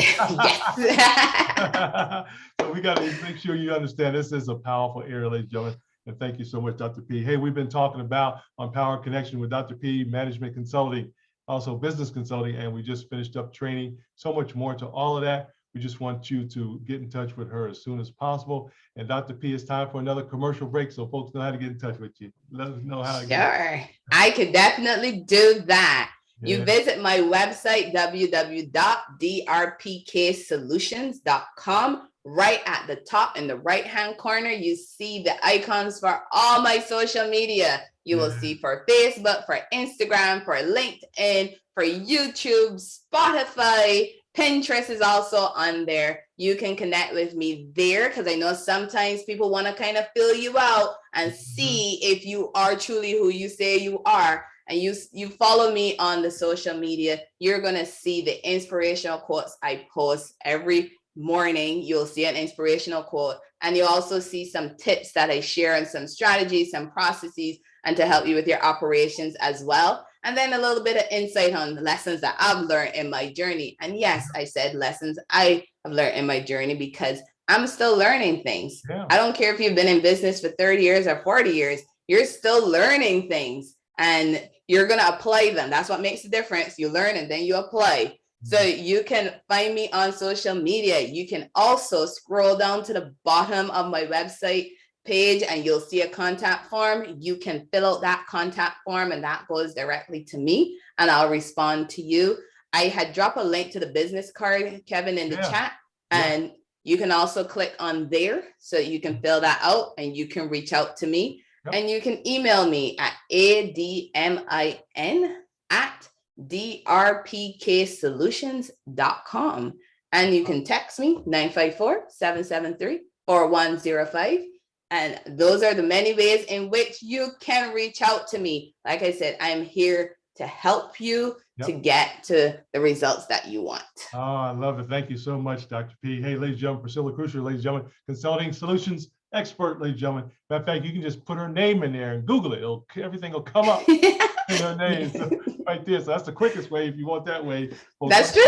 So we got to make sure you understand this is a powerful area, ladies and gentlemen. And thank you so much, Dr. P. Hey, we've been talking about on Power Connection with Dr. P, management consulting, also business consulting, and we just finished up training. So much more to all of that. We just want you to get in touch with her as soon as possible. And Dr. P, it's time for another commercial break so folks know how to get in touch with you. Let us know how to get. Sure, I could definitely do that. Yeah. You visit my website, www.drpksolutions.com. Right at the top in the right-hand corner, you see the icons for all my social media. You will see for Facebook, for Instagram, for LinkedIn, for YouTube, Spotify, Pinterest is also on there. You can connect with me there because I know sometimes people want to kind of fill you out and see if you are truly who you say you are. And you follow me on the social media, you're going to see the inspirational quotes I post every morning. You'll see an inspirational quote, and you'll also see some tips that I share and some strategies, some processes, and to help you with your operations as well. And then a little bit of insight on the lessons that I've learned in my journey. And yes, I said lessons I have learned in my journey because I'm still learning things. Yeah. I don't care if you've been in business for 30 years or 40 years, you're still learning things and you're going to apply them. That's what makes the difference. You learn and then you apply. So you can find me on social media. You can also scroll down to the bottom of my website page and you'll see a contact form. You can fill out that contact form and that goes directly to me and I'll respond to you. I had dropped a link to the business card, Kevin, in the chat, and you can also click on there so you can fill that out and you can reach out to me. And you can email me at admin@drpksolutions.com. And you can text me 954-773-4105. And those are the many ways in which you can reach out to me. Like I said, I'm here to help you to get to the results that you want. Oh, I love it. Thank you so much, Dr. P. Hey, ladies and gentlemen, Priscilla Kucer, ladies and gentlemen, consulting solutions expert, ladies and gentlemen. Matter of fact, you can just put her name in there and Google it. Everything will come up in her name. So, right there. So that's the quickest way if you want that way. That's true.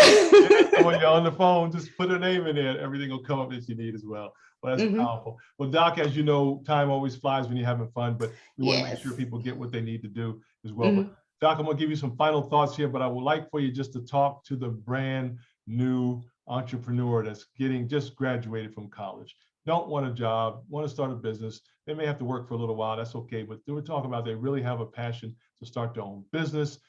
When you're on the phone, just put her name in there. Everything will come up that you need as well. Well, that's powerful. Well, Doc, as you know, time always flies when you're having fun, but we want to make sure people get what they need to do as well. But Doc, I'm going to give you some final thoughts here, but I would like for you just to talk to the brand new entrepreneur that's just graduated from college. Don't want a job, want to start a business. They may have to work for a little while. That's okay. But we're talking about they really have a passion to start their own business.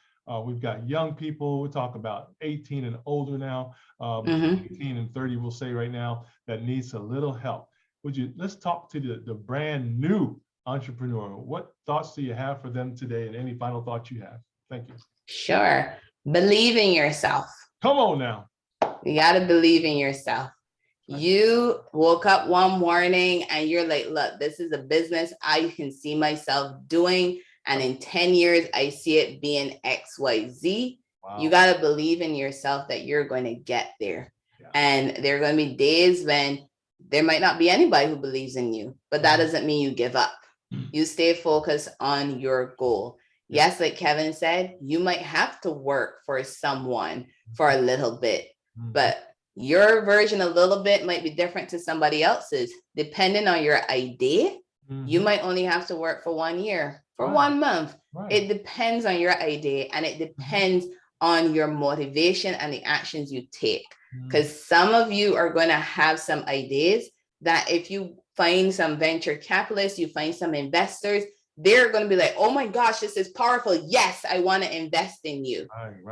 We've got young people. We're talking about 18 and older now, 18 and 30, we'll say right now, that needs a little help. Let's talk to the brand new entrepreneur. What thoughts do you have for them today, and any final thoughts you have? Thank you. Sure. Believe in yourself. Come on now. You got to believe in yourself. You woke up one morning and you're like, look, this is a business I can see myself doing. And in 10 years, I see it being XYZ. Wow. You got to believe in yourself that you're going to get there. Yeah. And there are going to be days when there might not be anybody who believes in you, but that doesn't mean you give up. You stay focused on your goal. Yes, like Kevin said, you might have to work for someone for a little bit, but your version a little bit might be different to somebody else's. Depending on your idea, you might only have to work for 1 year, for 1 month. It depends on your idea and it depends on your motivation and the actions you take. Because some of you are going to have some ideas that if you find some venture capitalists, you find some investors, they're going to be like, oh my gosh, this is powerful. Yes, I want to invest in you.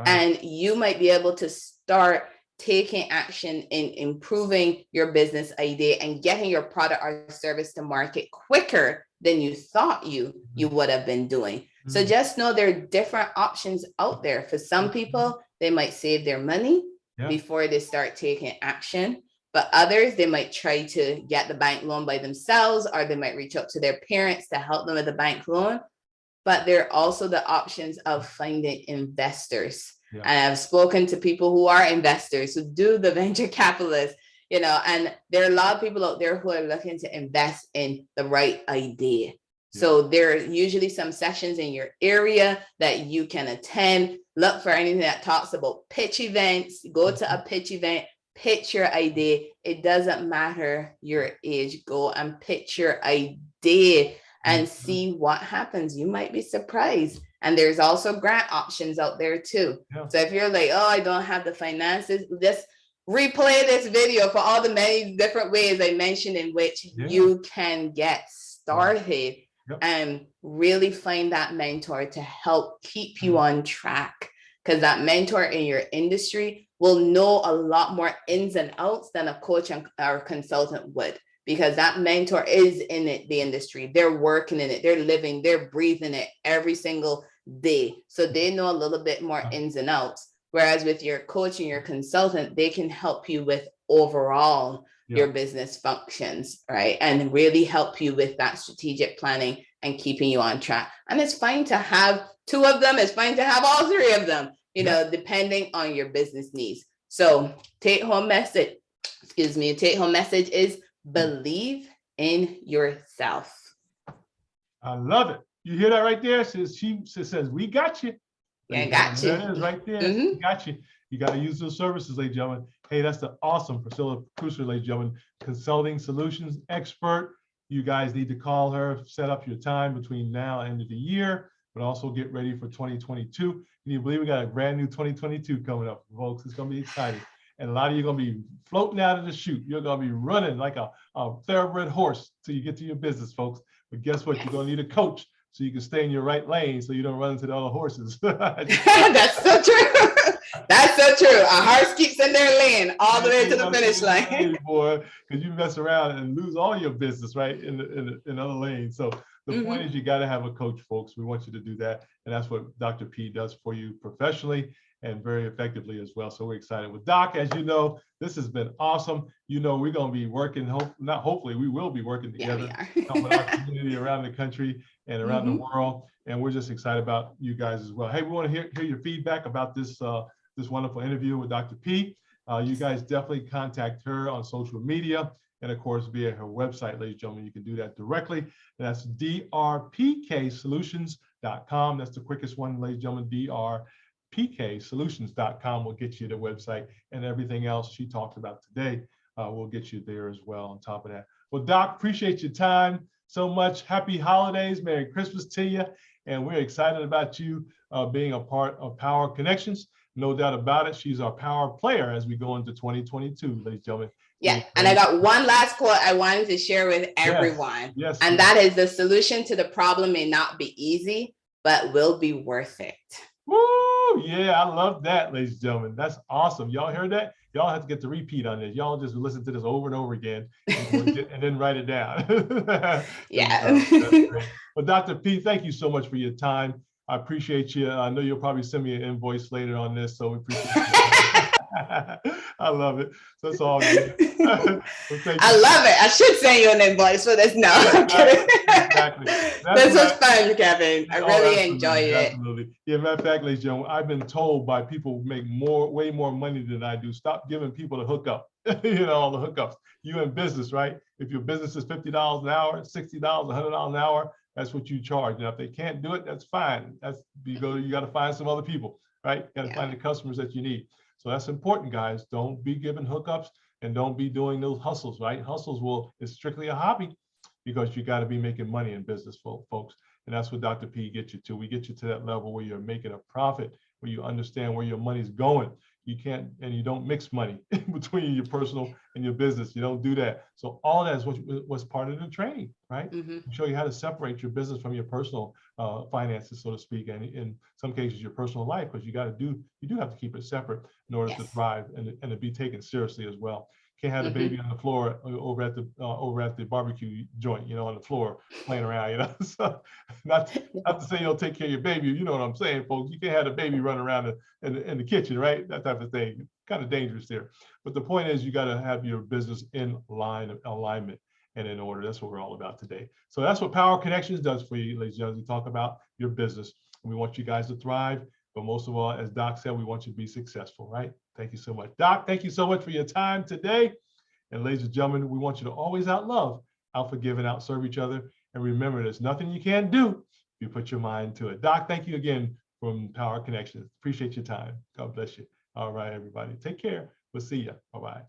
And you might be able to start taking action in improving your business idea and getting your product or service to market quicker than you thought you would have been doing. So just know there are different options out there. For some people, they might save their money before they start taking action. But others, they might try to get the bank loan by themselves, or they might reach out to their parents to help them with the bank loan. But there are also the options of finding investors. And I've spoken to people who are investors, who do the venture capitalists, and there are a lot of people out there who are looking to invest in the right idea. So there are usually some sessions in your area that you can attend. Look for anything that talks about pitch events. Go to a pitch event, pitch your idea. It doesn't matter your age. Go and pitch your idea and see what happens. You might be surprised. And there's also grant options out there too. So if you're like, oh, I don't have the finances, just replay this video for all the many different ways I mentioned in which you can get started and really find that mentor to help keep you on track. Because that mentor in your industry will know a lot more ins and outs than a coach or consultant would. Because that mentor is in the industry. They're working in it. They're living, they're breathing it every single day. So they know a little bit more ins and outs. Whereas with your coach and your consultant, they can help you with overall your business functions, right? And really help you with that strategic planning and keeping you on track. And it's fine to have 2 of them. It's fine to have all 3 of them, you know, depending on your business needs. So take home message is believe in yourself. I love it. You hear that right there? She says, we got you. Yeah, got you. There it is right there. We got you. You got to use those services, ladies and gentlemen. Hey, that's the awesome Priscilla Kucer, ladies and gentlemen, consulting solutions expert. You guys need to call her, set up your time between now and end of the year, but also get ready for 2022. Can you believe we got a brand new 2022 coming up, folks? It's going to be exciting. And a lot of you are going to be floating out of the chute. You're going to be running like a thoroughbred horse till you get to your business, folks. But guess what? You're going to need a coach so you can stay in your right lane so you don't run into the other horses. That's so true. That's so true. A horse keeps in their lane all the way to the finish line. Boy, because you mess around and lose all your business, right, in other lanes. So the point is you got to have a coach, folks. We want you to do that. And that's what Dr. P does for you professionally and very effectively as well. So we're excited with Doc. As you know, this has been awesome. You know, we're going to be working, we will be working together with our community around the country and around the world. And we're just excited about you guys as well. Hey, we want to hear your feedback about this this wonderful interview with Dr. P. You guys definitely contact her on social media and of course via her website, ladies and gentlemen. You can do that directly. And that's drpksolutions.com. That's the quickest one, ladies and gentlemen. drpksolutions.com will get you the website, and everything else she talked about today will get you there as well on top of that. Well, Doc, appreciate your time so much. Happy holidays. Merry Christmas to you. And we're excited about you being a part of Power Connections. No doubt about it. She's our power player as we go into 2022, ladies and gentlemen. Yeah, and I got one last quote I wanted to share with everyone. Yes. And that is, the solution to the problem may not be easy, but will be worth it. Woo! Yeah, I love that, ladies and gentlemen. That's awesome. Y'all heard that? Y'all have to get the repeat on this. Y'all just listen to this over and over again and then write it down. Yeah. But Dr. P, thank you so much for your time. I appreciate you. I know you'll probably send me an invoice later on this, so we appreciate it. I love it. So that's all good. Well, I love it. I should send you an invoice for this. No, I'm kidding. Exactly. This was fun, Kevin. I really enjoyed it. Absolutely. Yeah, matter of fact, ladies and gentlemen, I've been told by people who make way more money than I do, stop giving people the hookup. You know, all the hookups. You in business, right? If your business is $50 an hour, $60, $100 an hour, that's what you charge. Now, if they can't do it, that's fine. You got to find some other people, right? You got to find the customers that you need. So that's important, guys. Don't be giving hookups and don't be doing those hustles, right? Hustles is strictly a hobby because you got to be making money in business, folks. And that's what Dr. P gets you to. We get you to that level where you're making a profit, where you understand where your money's going. You can't, and you don't mix money between your personal and your business. You don't do that. So all that is what's part of the training, right? Show you how to separate your business from your personal finances, so to speak, and in some cases your personal life, because you do have to keep it separate in order to thrive and to be taken seriously as well. Can't have the baby on the floor over at the barbecue joint, you know, on the floor playing around, you know. So not to say you don't take care of your baby, you know what I'm saying, folks. You can't have the baby running around in the kitchen, right? That type of thing. Kind of dangerous there. But the point is, you got to have your business in alignment and in order. That's what we're all about today. So that's what Power Connections does for you, ladies and gentlemen. We talk about your business. And we want you guys to thrive. But most of all, as Doc said, we want you to be successful, right? Thank you so much. Doc, thank you so much for your time today. And ladies and gentlemen, we want you to always outlove, outforgive, and outserve each other. And remember, there's nothing you can't do if you put your mind to it. Doc, thank you again from Power Connections. Appreciate your time. God bless you. All right, everybody. Take care. We'll see you. Bye-bye.